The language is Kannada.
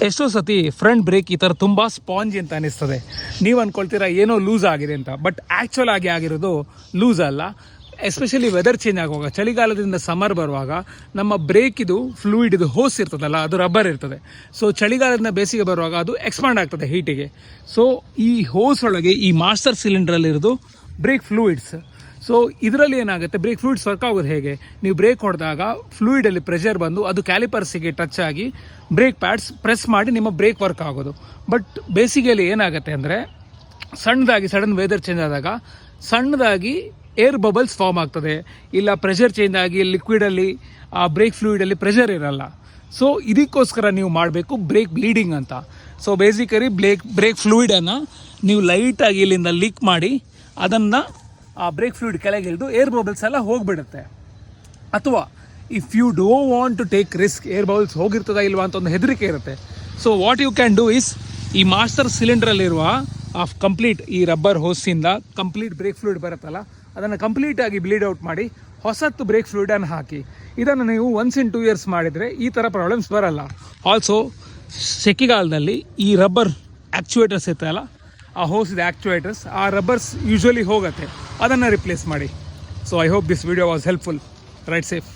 ಎಷ್ಟೋ ಸತಿ ಫ್ರಂಟ್ ಬ್ರೇಕ್ ಈ ಥರ ತುಂಬ ಸ್ಪಾಂಜಿ ಅಂತ ಅನಿಸ್ತದೆ. ನೀವು ಅಂದ್ಕೊಳ್ತೀರಾ ಏನೋ ಲೂಸ್ ಆಗಿದೆ ಅಂತ, ಬಟ್ ಆ್ಯಕ್ಚುಲ್ ಆಗಿ ಆಗಿರೋದು ಲೂಸ್ ಅಲ್ಲ. ಎಸ್ಪೆಷಲಿ ವೆದರ್ ಚೇಂಜ್ ಆಗುವಾಗ, ಚಳಿಗಾಲದಿಂದ ಸಮ್ಮರ್ ಬರುವಾಗ ನಮ್ಮ ಬ್ರೇಕಿದು ಫ್ಲೂಯಿಡ್ ಇದು ಹೋಸ್ ಇರ್ತದಲ್ಲ, ಅದು ರಬ್ಬರ್ ಇರ್ತದೆ. ಸೊ ಚಳಿಗಾಲದಿಂದ ಬೇಸಿಗೆ ಬರುವಾಗ ಅದು ಎಕ್ಸ್ಪಾಂಡ್ ಆಗ್ತದೆ ಹೀಟಿಗೆ. ಸೊ ಈ ಹೋಸ್ ಒಳಗೆ ಈ ಮಾಸ್ಟರ್ ಸಿಲಿಂಡ್ರಲ್ಲಿರೋದು ಬ್ರೇಕ್ ಫ್ಲೂಯಿಡ್ಸ್. ಸೊ ಇದರಲ್ಲಿ ಏನಾಗುತ್ತೆ, ಬ್ರೇಕ್ ಫ್ಲೂಯಿಡ್ಸ್ ವರ್ಕ್ ಆಗೋದು ಹೇಗೆ, ನೀವು ಬ್ರೇಕ್ ಹೊಡೆದಾಗ ಫ್ಲೂಯಿಡಲ್ಲಿ ಪ್ರೆಷರ್ ಬಂದು ಅದು ಕ್ಯಾಲಿಪರ್ಸಿಗೆ ಟಚ್ ಆಗಿ ಬ್ರೇಕ್ ಪ್ಯಾಡ್ಸ್ ಪ್ರೆಸ್ ಮಾಡಿ ನಿಮ್ಮ ಬ್ರೇಕ್ ವರ್ಕ್ ಆಗೋದು. ಬಟ್ ಬೇಸಿಗೆಯಲ್ಲಿ ಏನಾಗುತ್ತೆ ಅಂದರೆ, ಸಣ್ಣದಾಗಿ ಸಡನ್ ವೆದರ್ ಚೇಂಜ್ ಆದಾಗ ಸಣ್ಣದಾಗಿ ಏರ್ ಬಬಲ್ಸ್ ಫಾರ್ಮ್ ಆಗ್ತದೆ, ಇಲ್ಲ ಪ್ರೆಷರ್ ಚೇಂಜ್ ಆಗಿ ಲಿಕ್ವಿಡಲ್ಲಿ ಆ ಬ್ರೇಕ್ ಫ್ಲೂಯಿಡಲ್ಲಿ ಪ್ರೆಷರ್ ಇರಲ್ಲ. ಸೊ ಇದಕ್ಕೋಸ್ಕರ ನೀವು ಮಾಡಬೇಕು ಬ್ರೇಕ್ ಬ್ಲೀಡಿಂಗ್ ಅಂತ. ಸೊ ಬೇಸಿಕಲಿ ಬ್ರೇಕ್ ಫ್ಲೂಯಿಡನ್ನು ನೀವು ಲೈಟಾಗಿ ಇಲ್ಲಿಂದ ಲೀಕ್ ಮಾಡಿ ಅದನ್ನು ಆ ಬ್ರೇಕ್ ಫ್ಲೂಯಿಡ್ ಕೆಳಗೆ ಇಳಿದು ಏರ್ ಬಬಲ್ಸ್ ಎಲ್ಲ ಹೋಗಿಬಿಡುತ್ತೆ. ಅಥವಾ if you don't want to take risk, air bubbles ಹೋಗಿರ್ತದ ಇಲ್ವಾ ಅಂತ ಒಂದು ಹೆದರಿಕೆ ಇರುತ್ತೆ. So what you can do is, ಈ ಮಾಸ್ಟರ್ ಸಿಲಿಂಡ್ರಲ್ಲಿರುವ ಕಂಪ್ಲೀಟ್ ಈ ರಬ್ಬರ್ ಹೋಸಿಂದ ಕಂಪ್ಲೀಟ್ ಬ್ರೇಕ್ ಫ್ಲೂಯಿಡ್ ಬರುತ್ತಲ್ಲ, ಅದನ್ನು ಕಂಪ್ಲೀಟಾಗಿ ಬ್ಲೀಡ್ ಔಟ್ ಮಾಡಿ ಹೊಸತ್ತು ಬ್ರೇಕ್ ಫ್ಲೂಯಿಡನ್ನು ಹಾಕಿ. ಇದನ್ನು ನೀವು 1 in 2 years ಮಾಡಿದರೆ ಈ ಥರ ಪ್ರಾಬ್ಲಮ್ಸ್ ಬರಲ್ಲ. ಆಲ್ಸೋ ಸೆಕೆಗಾಲದಲ್ಲಿ ಈ ರಬ್ಬರ್ ಆ್ಯಕ್ಚುಯೇಟರ್ಸ್ ಇರ್ತಲ್ಲ, ಆ ಹೋಸಿದ ಆ್ಯಕ್ಚುಯೇಟರ್ಸ್, ಆ ರಬ್ಬರ್ಸ್ ಯೂಶ್ವಲಿ ಹೋಗುತ್ತೆ, ಅದನ್ನು ರಿಪ್ಲೇಸ್ ಮಾಡಿ. So I hope this video was helpful. Right safe.